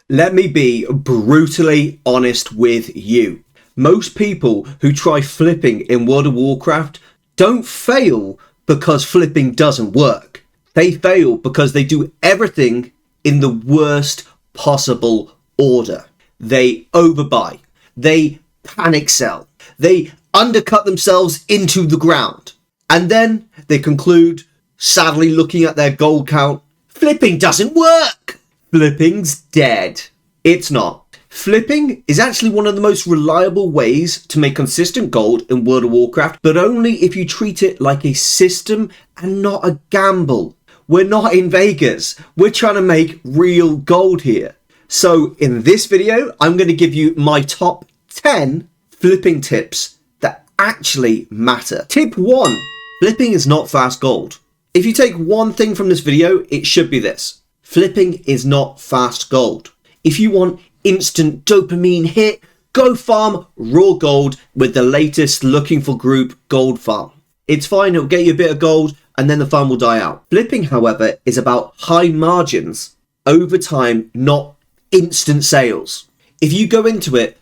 Let me be brutally honest with you. Most people who try flipping in World of Warcraft don't fail because flipping doesn't work. They fail because they do everything in the worst possible order. They overbuy. They panic sell. They undercut themselves into the ground. And then they conclude, sadly looking at their gold count, flipping doesn't work. Flipping's dead. It's not. Flipping is actually one of the most reliable ways to make consistent gold in World of Warcraft, but only if you treat it like a system and not a gamble. We're not in Vegas. We're trying to make real gold here. So in this video, I'm going to give you my top 10 flipping tips that actually matter. Tip 1. Flipping is not fast gold. If you take one thing from this video, it should be this. Flipping is not fast gold. If you want instant dopamine hit, go farm raw gold with the latest looking for group gold farm. It's fine, it'll get you a bit of gold and then the farm will die out. Flipping, however, is about high margins over time, not instant sales. If you go into it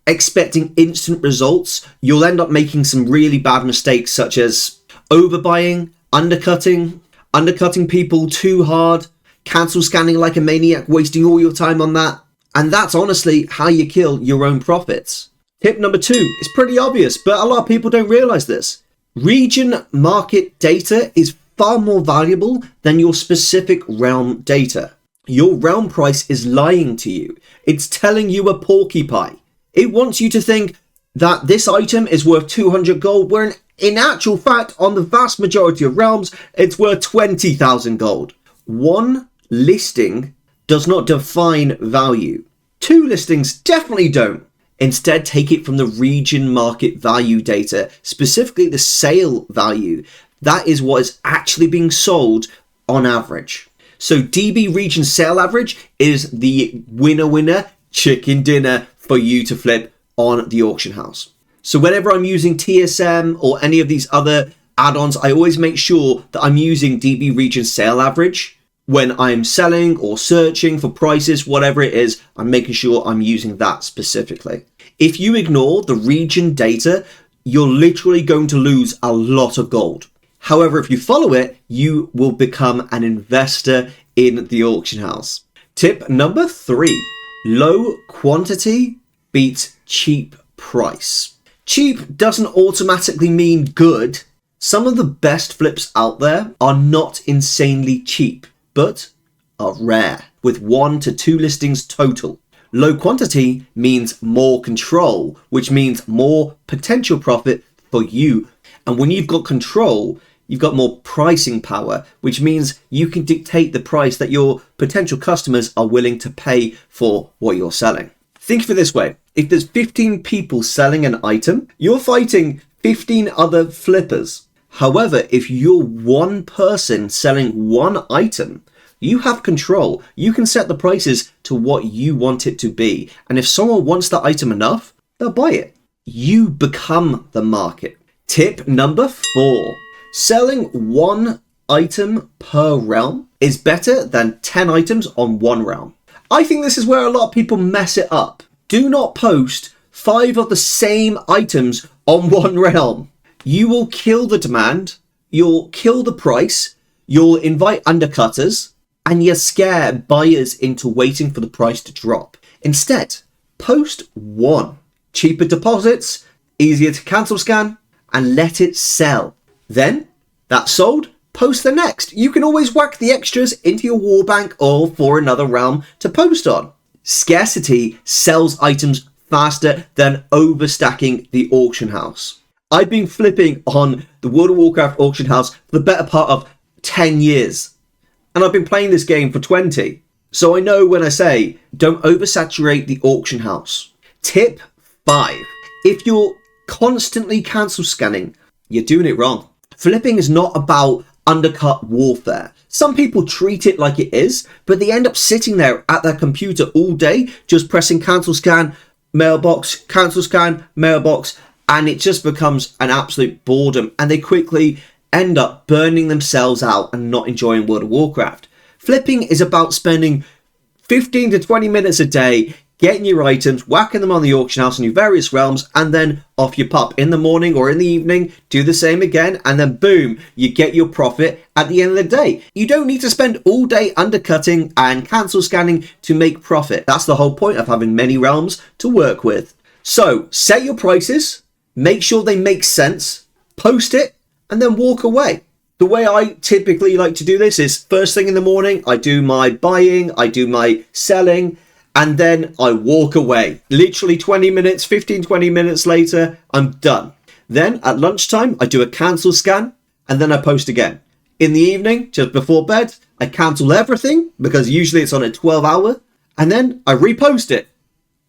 expecting instant results, you'll end up making some really bad mistakes such as overbuying, undercutting people too hard, cancel scanning like a maniac, wasting all your time on that. And that's honestly how you kill your own profits. Tip number 2 is pretty obvious, but a lot of people don't realize this. Region market data is far more valuable than your specific realm data. Your realm price is lying to you. It's telling you a porcupine. It wants you to think that this item is worth 200 gold, where in actual fact, on the vast majority of realms, it's worth 20,000 gold. One listing does not define value. 2 listings definitely don't. Instead, take it from the region market value data, specifically the sale value. That is what is actually being sold on average. So DB region sale average is the winner chicken dinner for you to flip on the auction house. So whenever I'm using TSM or any of these other add-ons, I always make sure that I'm using DB region sale average. When I'm selling or searching for prices, whatever it is, I'm making sure I'm using that specifically. If you ignore the region data, you're literally going to lose a lot of gold. However, if you follow it, you will become an investor in the auction house. Tip number 3, low quantity beats cheap price. Cheap doesn't automatically mean good. Some of the best flips out there are not insanely cheap, but are rare, with 1 to 2 listings total. Low quantity means more control, which means more potential profit for you. And when you've got control, you've got more pricing power, which means you can dictate the price that your potential customers are willing to pay for what you're selling. Think of it this way. If there's 15 people selling an item, you're fighting 15 other flippers. However, if you're one person selling one item, you have control. You can set the prices to what you want it to be. And if someone wants that item enough, they'll buy it. You become the market. Tip number 4. Selling one item per realm is better than 10 items on one realm. I think this is where a lot of people mess it up. Do not post 5 of the same items on one realm. You will kill the demand, you'll kill the price, you'll invite undercutters, and you scare buyers into waiting for the price to drop. Instead, post 1. Cheaper deposits, easier to cancel scan, and let it sell. Then, that's sold, post the next. You can always whack the extras into your war bank or for another realm to post on. Scarcity sells items faster than overstacking the auction house. I've been flipping on the World of Warcraft auction house for the better part of 10 years. And I've been playing this game for 20. So I know when I say, don't oversaturate the auction house. Tip 5. If you're constantly cancel scanning, you're doing it wrong. Flipping is not about undercut warfare. Some people treat it like it is, but they end up sitting there at their computer all day, just pressing cancel scan, mailbox, cancel scan, mailbox, and it just becomes an absolute boredom, and they quickly end up burning themselves out and not enjoying World of Warcraft. Flipping is about spending 15 to 20 minutes a day, getting your items, whacking them on the auction house in your various realms, and then off you pop. In the morning or in the evening, do the same again, and then boom, you get your profit at the end of the day. You don't need to spend all day undercutting and cancel scanning to make profit. That's the whole point of having many realms to work with. So set your prices, make sure they make sense, post it, and then walk away. The way I typically like to do this is first thing in the morning, I do my buying, I do my selling, and then I walk away. Literally 20 minutes, 15, 20 minutes later, I'm done. Then at lunchtime, I do a cancel scan, and then I post again. In the evening, just before bed, I cancel everything, because usually it's on a 12-hour, and then I repost it.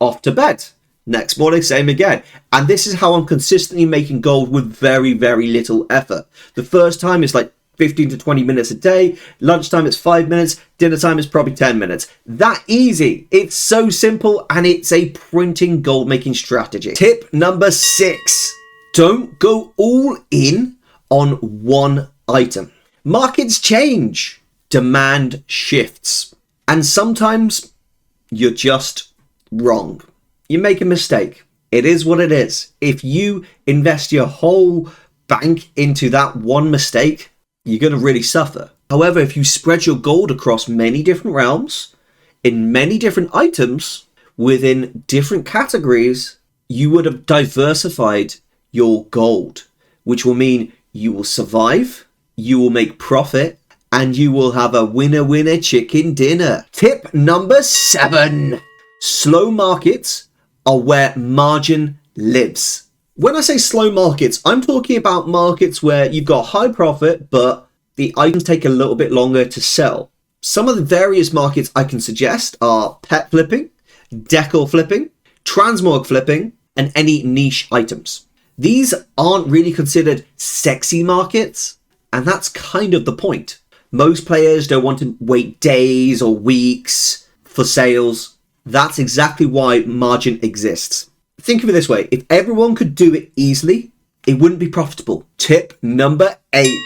Off to bed. Next morning, same again. And this is how I'm consistently making gold with very, very little effort. The first time is like 15 to 20 minutes a day. Lunchtime, it's 5 minutes. Dinner time is probably 10 minutes. That easy. It's so simple, and it's a printing gold making strategy. Tip number 6. Don't go all in on one item. Markets change. Demand shifts. And sometimes you're just wrong. You make a mistake. It is what it is. If you invest your whole bank into that one mistake, you're going to really suffer. However, if you spread your gold across many different realms, in many different items, within different categories, you would have diversified your gold, which will mean you will survive, you will make profit, and you will have a winner chicken dinner. Tip number 7. Slow markets are where margin lives. When I say slow markets, I'm talking about markets where you've got high profit, but the items take a little bit longer to sell. Some of the various markets I can suggest are pet flipping, decor flipping, transmog flipping, and any niche items. These aren't really considered sexy markets, and that's kind of the point. Most players don't want to wait days or weeks for sales. That's exactly why margin exists. Think of it this way. If everyone could do it easily, it wouldn't be profitable. Tip number 8.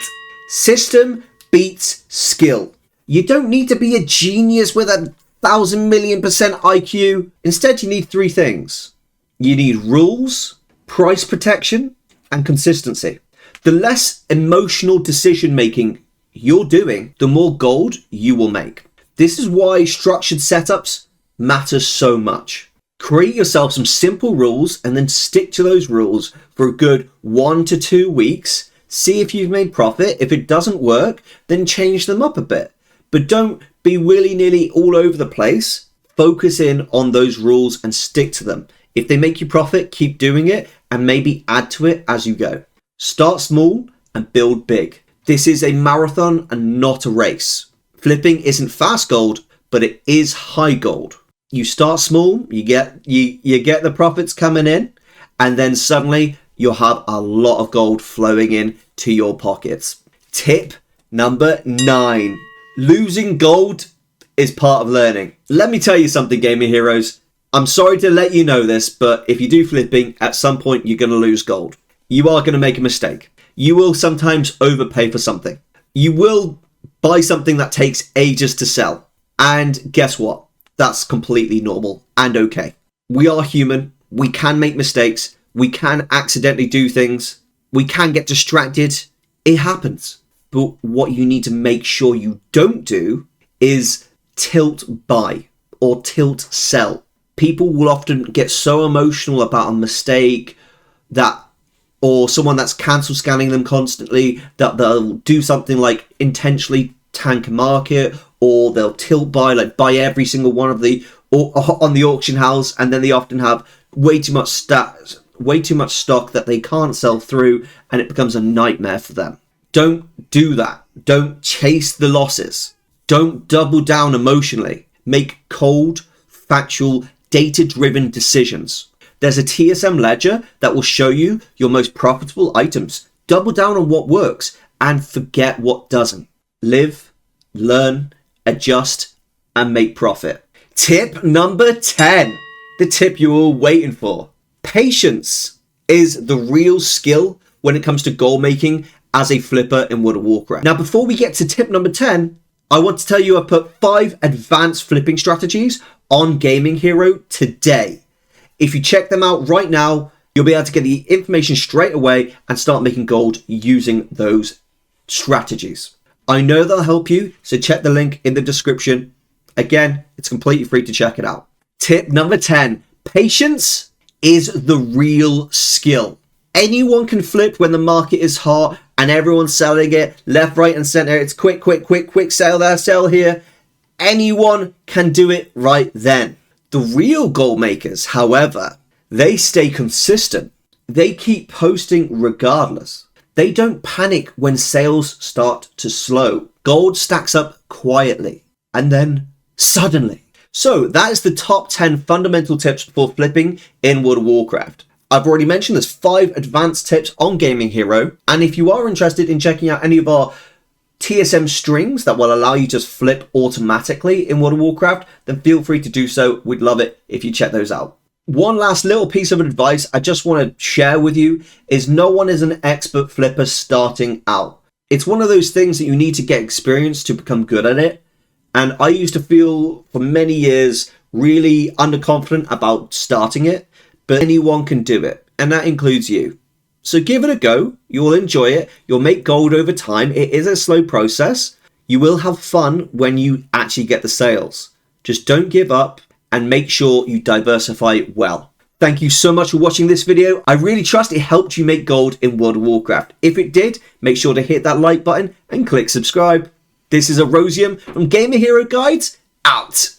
System beats skill. You don't need to be a genius with 1,000,000,000% IQ. Instead, you need 3 things. You need rules, price protection, and consistency. The less emotional decision making you're doing, the more gold you will make. This is why structured setups matters so much. Create yourself some simple rules and then stick to those rules for a good 1 to 2 weeks. See if you've made profit. If it doesn't work, then change them up a bit. But don't be willy-nilly all over the place. Focus in on those rules and stick to them. If they make you profit, keep doing it and maybe add to it as you go. Start small and build big. This is a marathon and not a race. Flipping isn't fast gold, but it is high gold. You start small, you get the profits coming in, and then suddenly you'll have a lot of gold flowing in to your pockets. Tip number 9. Losing gold is part of learning. Let me tell you something, gaming heroes. I'm sorry to let you know this, but if you do flipping, at some point you're going to lose gold. You are going to make a mistake. You will sometimes overpay for something. You will buy something that takes ages to sell. And guess what? That's completely normal and okay. We are human. We can make mistakes. We can accidentally do things. We can get distracted. It happens. But what you need to make sure you don't do is tilt buy or tilt sell. People will often get so emotional about a mistake or someone that's cancel scanning them constantly that they'll do something like intentionally tank a market, or they'll tilt buy, like buy every single one of the on the auction house, and then they often have way too much stock that they can't sell through, and it becomes a nightmare for them. Don't do that. Don't chase the losses. Don't double down emotionally. Make cold, factual, data-driven decisions. There's a TSM ledger that will show you your most profitable items. Double down on what works and forget what doesn't. Live, learn, adjust, and make profit. Tip number 10. The tip you're all waiting for. Patience is the real skill when it comes to gold making as a flipper in World of Warcraft. Now, before we get to tip number 10, I want to tell you I put 5 advanced flipping strategies on Gaming Hero today. If you check them out right now, you'll be able to get the information straight away and start making gold using those strategies. I know they'll help you, so check the link in the description. Again, it's completely free to check it out. Tip number 10, patience is the real skill. Anyone can flip when the market is hot and everyone's selling it left, right, and center. It's quick, sale there, sell here. Anyone can do it right then. The real goal makers, however, they stay consistent. They keep posting regardless. They don't panic when sales start to slow. Gold stacks up quietly and then suddenly. So that is the top 10 fundamental tips for flipping in World of Warcraft. I've already mentioned there's 5 advanced tips on Gaming Hero. And if you are interested in checking out any of our TSM strings that will allow you to flip automatically in World of Warcraft, then feel free to do so. We'd love it if you check those out. One last little piece of advice I just want to share with you is no one is an expert flipper starting out. It's one of those things that you need to get experience to become good at it. And I used to feel for many years really underconfident about starting it, but anyone can do it, and that includes you. So give it a go. You'll enjoy it. You'll make gold over time. It is a slow process. You will have fun when you actually get the sales. Just don't give up and make sure you diversify well. Thank you so much for watching this video. I really trust it helped you make gold in World of Warcraft. If it did, make sure to hit that like button and click subscribe. This is Erosium from Gamer Hero Guides, out.